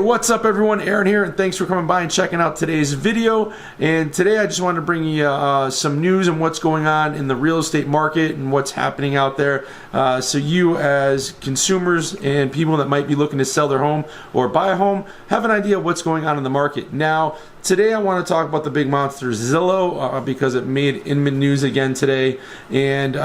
What's up everyone, Aaron here, and thanks for coming by and checking out today's video. And today I just wanted to bring you some news on what's going on in the real estate market and what's happening out there, so you as consumers and people that might be looking to sell their home or buy a home have an idea of what's going on in the market. Now today I want to talk about the big monster Zillow, because it made Inman news again today, and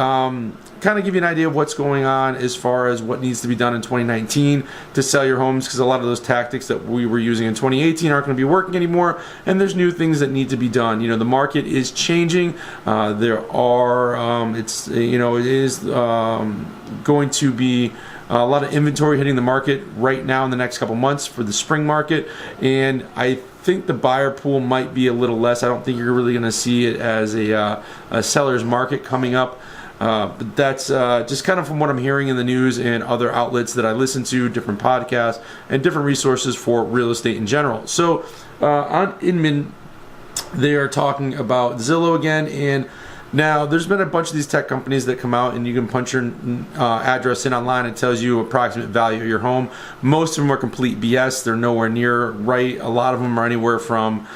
kind of give you an idea of what's going on as far as what needs to be done in 2019 to sell your homes, because a lot of those tactics that we were using in 2018 aren't going to be working anymore, and there's new things that need to be done. You know, the market is changing. There are it is going to be a lot of inventory hitting the market right now in the next couple months for the spring market, and I think the buyer pool might be a little less. I don't think you're really going to see it as a seller's market coming up. But that's just kind of from what I'm hearing in the news and other outlets that I listen to, different podcasts and different resources for real estate in general. So on Inman, they are talking about Zillow again, and now there's been a bunch of these tech companies that come out and you can punch your address in online. It tells you approximate value of your home. Most of them are complete BS. They're nowhere near right. A lot of them are anywhere from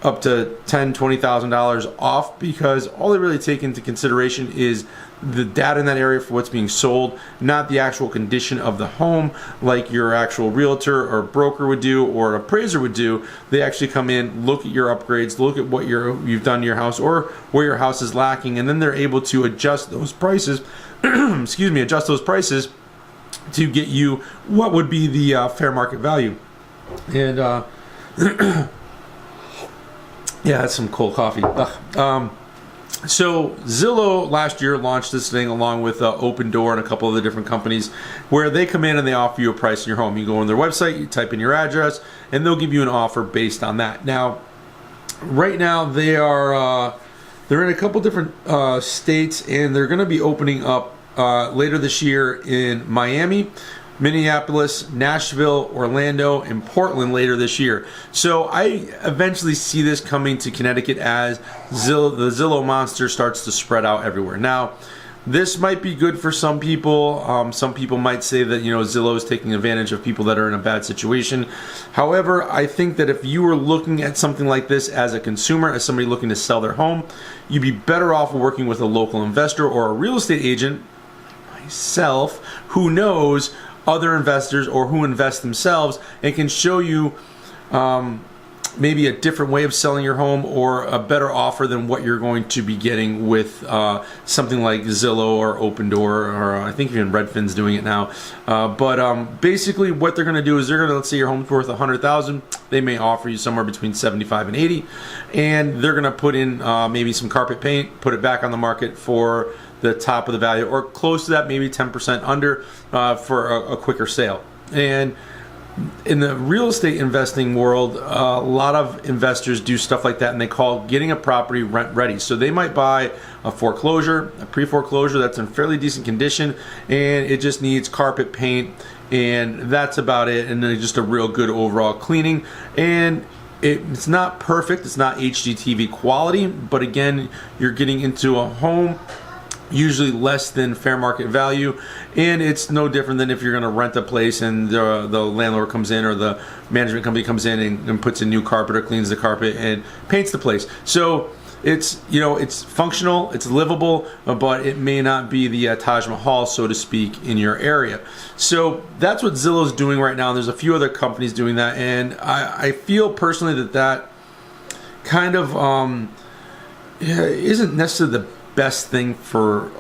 up to $10,000, $20,000 off, because all they really take into consideration is the data in that area for what's being sold, not the actual condition of the home like your actual realtor or broker would do or appraiser would do. They actually come in, look at your upgrades, look at what you've done to your house or where your house is lacking, and then they're able to adjust those prices adjust those prices to get you what would be the fair market value. And yeah, that's some cold coffee. So Zillow last year launched this thing along with Open Door and a couple of the different companies, where they come in and they offer you a price in your home. You go on their website, you type in your address, and they'll give you an offer based on that. Now, right now they're in a couple different states, and they're going to be opening up later this year in Miami, Minneapolis, Nashville, Orlando, and Portland later this year. So I eventually see this coming to Connecticut as the Zillow monster starts to spread out everywhere. Now, this might be good for some people. Some people might say that, Zillow is taking advantage of people that are in a bad situation. However, I think that if you were looking at something like this as a consumer, as somebody looking to sell their home, you'd be better off working with a local investor or a real estate agent, myself, who knows other investors or who invest themselves and can show you maybe a different way of selling your home or a better offer than what you're going to be getting with something like Zillow or Open Door, or I think even Redfin's doing it now. But basically what they're going to do is they're going to, let's say your home's worth $100,000, they may offer you somewhere between 75 and 80, and they're going to put in maybe some carpet paint, put it back on the market for the top of the value or close to that, maybe 10% under, for a quicker sale. And in the real estate investing world, a lot of investors do stuff like that, and they call getting a property rent ready. So they might buy a foreclosure, a pre-foreclosure that's in fairly decent condition, and it just needs carpet paint, and that's about it, and then just a real good overall cleaning. And it's not perfect, it's not HGTV quality, but again, you're getting into a home usually less than fair market value, and it's no different than if you're going to rent a place and the landlord comes in or the management company comes in and puts in new carpet or cleans the carpet and paints the place. So it's it's functional, it's livable, but it may not be the Taj Mahal, so to speak, in your area. So that's what Zillow's doing right now. There's a few other companies doing that, and I feel personally that kind of isn't necessarily the best thing for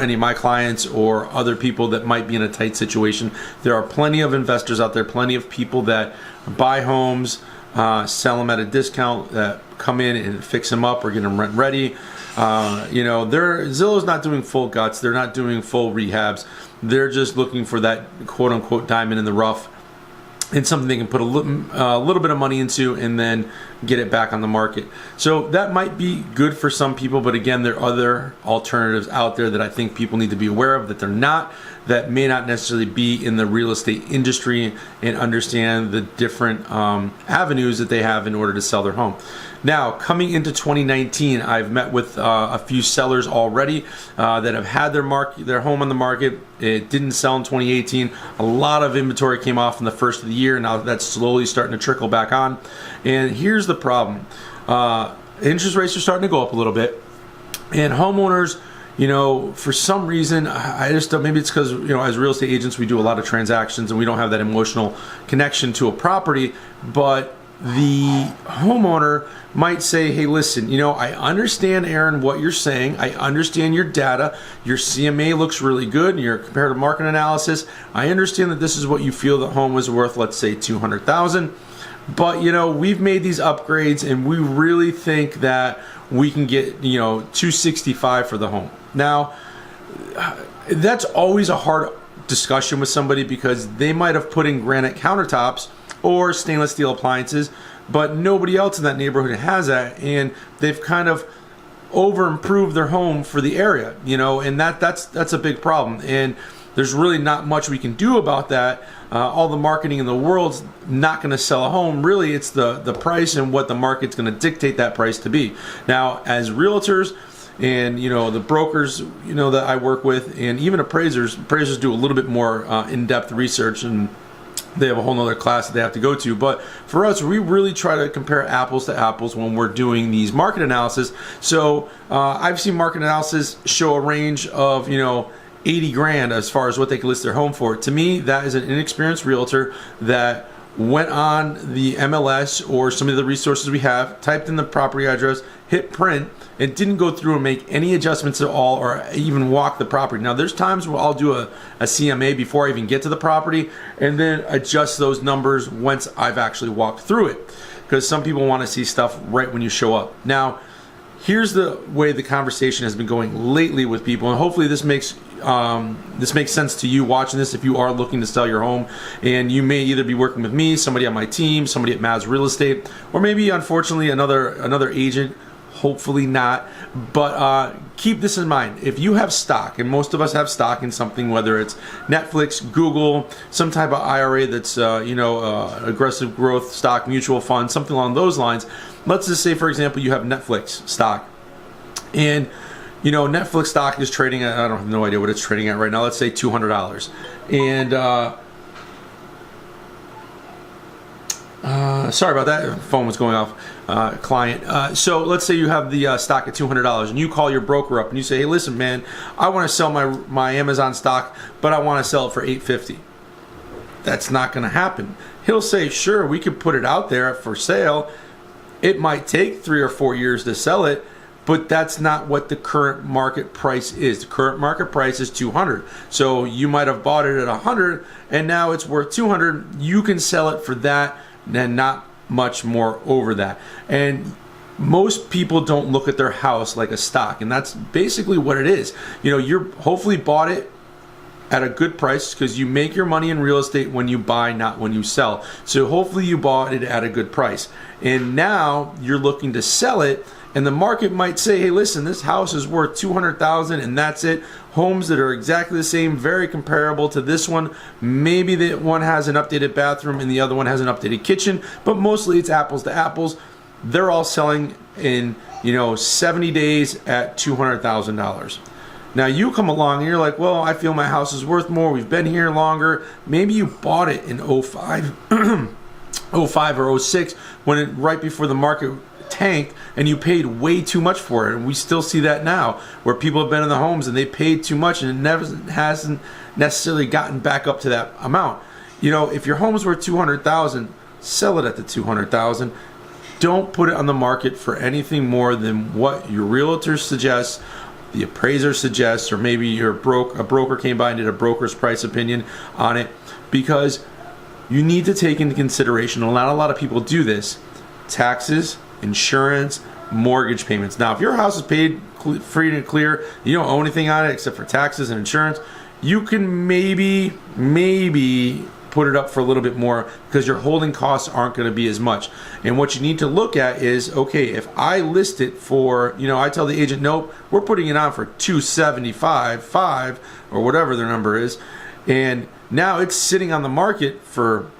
any of my clients or other people that might be in a tight situation. There are plenty of investors out there, plenty of people that buy homes, sell them at a discount, that come in and fix them up or get them rent ready. Zillow's not doing full guts. They're not doing full rehabs. They're just looking for that quote unquote diamond in the rough. and something they can put a little bit of money into and then get it back on the market. So that might be good for some people, but again, there are other alternatives out there that I think people need to be aware of, that may not necessarily be in the real estate industry and understand the different avenues that they have in order to sell their home. Now, coming into 2019, I've met with a few sellers already that have had their home on the market. It didn't sell in 2018. A lot of inventory came off in the first of the year. Now that's slowly starting to trickle back on. And here's the problem. Interest rates are starting to go up a little bit. And homeowners, for some reason, I just don't, maybe it's because, as real estate agents, we do a lot of transactions and we don't have that emotional connection to a property. But the homeowner might say, hey, listen, I understand, Aaron, what you're saying. I understand your data. Your CMA looks really good, and your comparative market analysis. I understand that this is what you feel the home was worth, let's say $200,000. But, we've made these upgrades, and we really think that we can get, $265 for the home. Now, that's always a hard discussion with somebody because they might have put in granite countertops or stainless steel appliances, but nobody else in that neighborhood has that, and they've kind of over improved their home for the area, and that's a big problem. And there's really not much we can do about that. All the marketing in the world's not going to sell a home. Really, it's the price and what the market's going to dictate that price to be. Now, as realtors and the brokers that I work with, and even appraisers do a little bit more in-depth research, and they have a whole nother class that they have to go to. But for us, we really try to compare apples to apples when we're doing these market analysis. So I've seen market analysis show a range of 80 grand as far as what they can list their home for. To me, that is an inexperienced realtor that went on the MLS or some of the resources we have, typed in the property address, hit print, and didn't go through and make any adjustments at all or even walk the property. Now, there's times where I'll do a CMA before I even get to the property and then adjust those numbers once I've actually walked through it, because some people want to see stuff right when you show up. Now, here's the way the conversation has been going lately with people, and hopefully this makes sense to you watching this if you are looking to sell your home, and you may either be working with me, somebody on my team, somebody at Mavs Real Estate, or maybe unfortunately another agent. Hopefully not, but keep this in mind. If you have stock, and most of us have stock in something, whether it's Netflix, Google, some type of IRA that's aggressive growth stock, mutual fund, something along those lines. Let's just say, for example, you have Netflix stock, and Netflix stock is trading at, I don't have no idea what it's trading at right now. Let's say $200, and sorry about that. Phone was going off. Client. So let's say you have the stock at $200, and you call your broker up and you say, "Hey, listen, man, I want to sell my Amazon stock, but I want to sell it for $850." That's not going to happen. He'll say, "Sure, we could put it out there for sale. It might take 3 or 4 years to sell it, but that's not what the current market price is. The current market price is $200. So you might have bought it at $100, and now it's worth $200. You can sell it for that, and not much more over that." And most people don't look at their house like a stock, and that's basically what it is. You're hopefully bought it at a good price, because you make your money in real estate when you buy, not when you sell. So hopefully you bought it at a good price, and now you're looking to sell it, and the market might say, "Hey, listen, this house is worth $200,000, and that's it." Homes that are exactly the same, very comparable to this one. Maybe the one has an updated bathroom and the other one has an updated kitchen, but mostly it's apples to apples. They're all selling in 70 days at $200,000. Now you come along and you're like, "Well, I feel my house is worth more. We've been here longer." Maybe you bought it in 05, 05 or 06 right before the market tanked, and you paid way too much for it. And we still see that now, where people have been in the homes and they paid too much, and it hasn't necessarily gotten back up to that amount. If your home's worth $200,000, sell it at the $200,000. Don't put it on the market for anything more than what your realtor suggests, the appraiser suggests, or maybe a broker came by and did a broker's price opinion on it, because you need to take into consideration, and not a lot of people do this, taxes, insurance, mortgage payments. Now, if your house is paid free and clear, you don't owe anything on it except for taxes and insurance, you can maybe put it up for a little bit more because your holding costs aren't going to be as much. And what you need to look at is, okay, if I list it for, I tell the agent, nope, we're putting it on for $275,500 or whatever their number is, and now it's sitting on the market for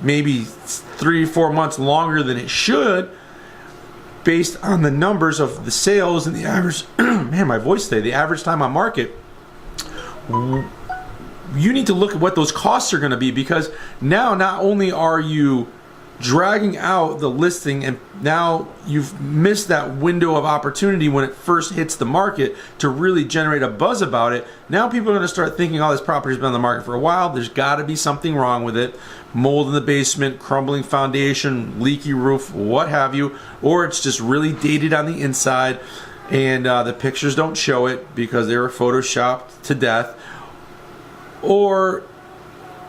maybe 3-4 months longer than it should, based on the numbers of the sales and the average, man, my voice today, the average time on market. You need to look at what those costs are going to be, because now not only are you dragging out the listing, and now you've missed that window of opportunity when it first hits the market to really generate a buzz about it. Now people are going to start thinking, oh, this property's been on the market for a while, there's got to be something wrong with it. Mold in the basement, crumbling foundation, leaky roof, what have you, or it's just really dated on the inside and the pictures don't show it because they were photoshopped to death. Or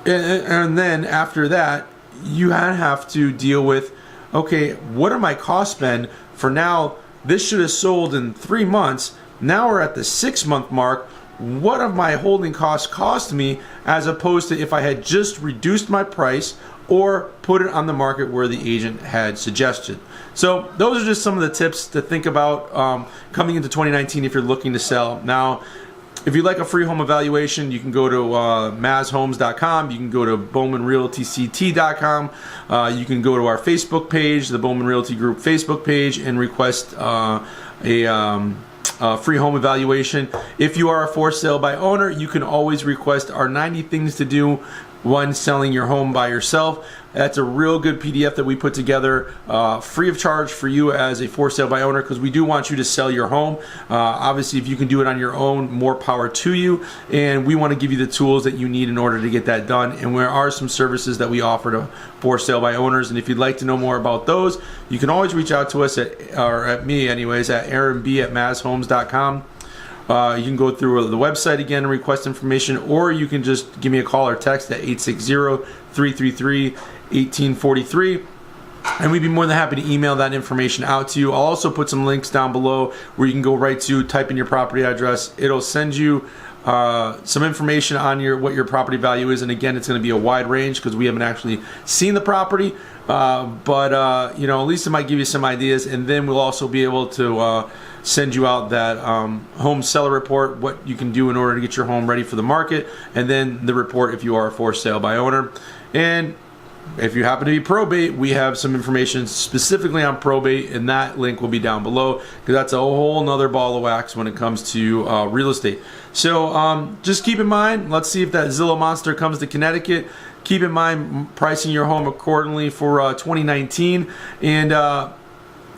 and then after that, you have to deal with, okay, what are my costs been for now? This should have sold in 3 months. Now we're at the 6-month mark. What have my holding costs cost me, as opposed to if I had just reduced my price or put it on the market where the agent had suggested. So those are just some of the tips to think about coming into 2019 if you're looking to sell. Now, if you'd like a free home evaluation, you can go to mazhomes.com. You can go to bowmanrealtyct.com. You can go to our Facebook page, the Bowman Realty Group Facebook page, and request a free home evaluation. If you are a for sale by owner, you can always request our 90 things to do when selling your home by yourself. That's a real good PDF that we put together free of charge for you as a for sale by owner, because we do want you to sell your home. Obviously, if you can do it on your own, more power to you, and we want to give you the tools that you need in order to get that done. And there are some services that we offer to for sale by owners, and if you'd like to know more about those, you can always reach out to us at me anyways, at aaronb@mazhomes.com. You can go through the website again and request information, or you can just give me a call or text at 860-333-1843, and we'd be more than happy to email that information out to you. I'll also put some links down below where you can go right to, type in your property address. It'll send you some information on what your property value is, and again, it's going to be a wide range because we haven't actually seen the property, but at least it might give you some ideas. And then we'll also be able to send you out that home seller report, what you can do in order to get your home ready for the market, and then the report if you are for sale by owner. And if you happen to be probate, we have some information specifically on probate, and that link will be down below, because that's a whole nother ball of wax when it comes to real estate. So just keep in mind, let's see if that Zillow monster comes to Connecticut. Keep in mind pricing your home accordingly for 2019. And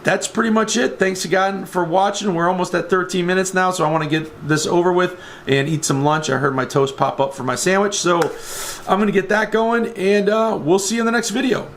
that's pretty much it. Thanks again for watching. We're almost at 13 minutes now, so I want to get this over with and eat some lunch. I heard my toast pop up for my sandwich, so I'm going to get that going, and we'll see you in the next video.